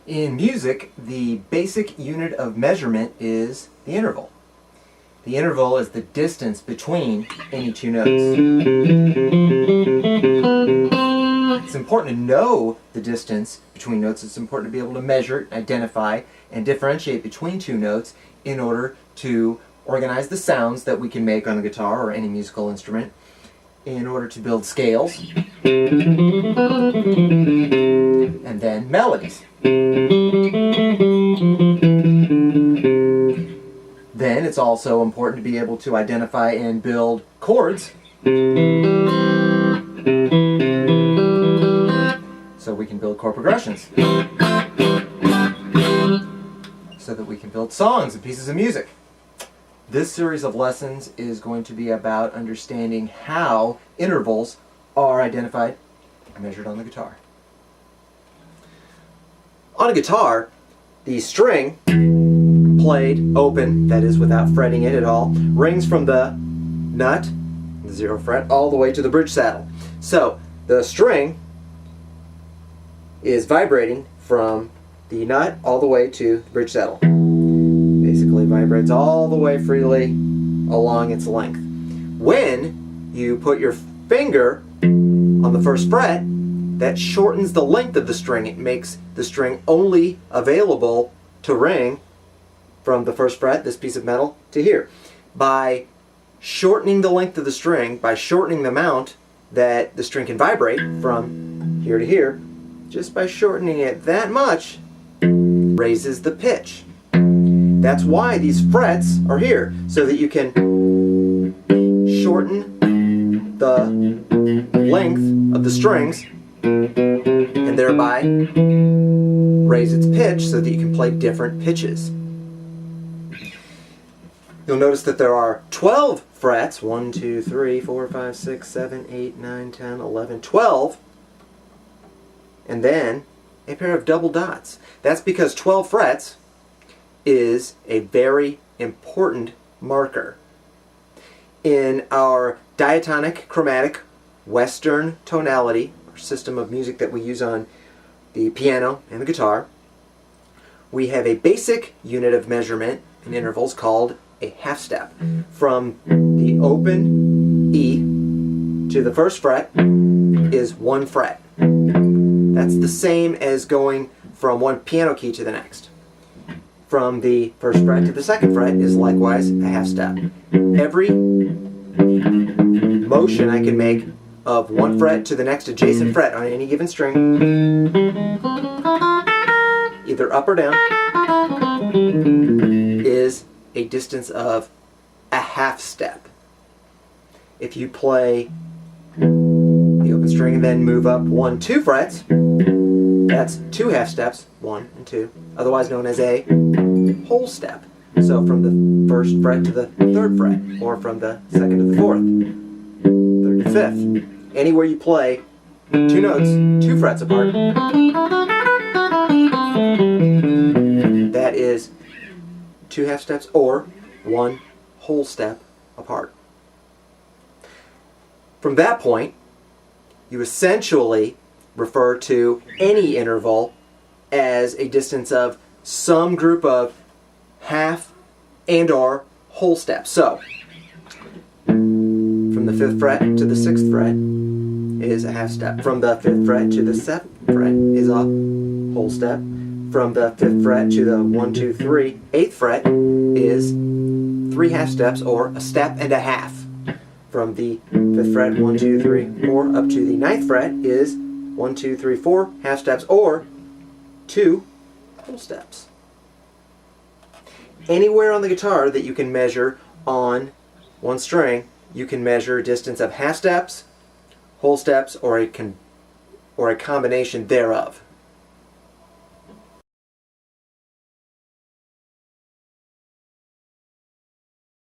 In music, the basic unit of measurement is the interval. The interval is the distance between any two notes. It's important to know the distance between notes. It's important to be able to measure, identify, and differentiate between two notes in order to organize the sounds that we can make on a guitar or any musical instrument, in order to build scales, and then melodies. Then it's also important to be able to identify and build chords, so we can build chord progressions, so that we can build songs and pieces of music. This series of lessons is going to be about understanding how intervals are identified and measured on the guitar. On a guitar, the string played open, that is without fretting it at all, rings from the nut, the 0th fret, all the way to the bridge saddle. So the string is vibrating from the nut all the way to the bridge saddle. Basically vibrates all the way freely along its length. When you put your finger on the 1st fret, that shortens the length of the string. It makes the string only available to ring from the 1st fret, this piece of metal, to here. By shortening the length of the string, by shortening the amount that the string can vibrate from here to here, just by shortening it that much, raises the pitch. That's why these frets are here, so that you can shorten the length of the strings and thereby raise its pitch so that you can play different pitches. You'll notice that there are 12 frets, 1, 2, 3, 4, 5, 6, 7, 8, 9, 10, 11, 12, and then a pair of double dots. That's because 12 frets is a very important marker. In our diatonic, chromatic, Western tonality, or system of music that we use on the piano and the guitar, we have a basic unit of measurement in intervals called a half step. From the open E to the 1st fret is 1 fret. That's the same as going from one piano key to the next. From the 1st fret to the 2nd fret is likewise a half step. Every motion I can make of 1 fret to the next adjacent fret on any given string, either up or down, is a distance of a half step. If you play the open string and then move up 1, 2 frets, that's 2 half steps, 1 and 2, otherwise known as a whole step. So from the 1st fret to the 3rd fret, or from the 2nd to the 4th, 3rd to 5th. Anywhere you play 2 notes 2 frets apart, that is 2 half steps or 1 whole step apart. From that point, you essentially refer to any interval as a distance of some group of half and or whole steps. So, from the 5th fret to the 6th fret is a half step. From the 5th fret to the 7th fret is a whole step. From the 5th fret to the 1, 2, 3, 8th fret is 3 half steps or a step and a half. From the 5th fret, 1, 2, 3, 4, up to the 9th fret is 1, 2, 3, 4 half steps or 2 whole steps. Anywhere on the guitar that you can measure on one string, you can measure a distance of half steps, whole steps, or a combination thereof.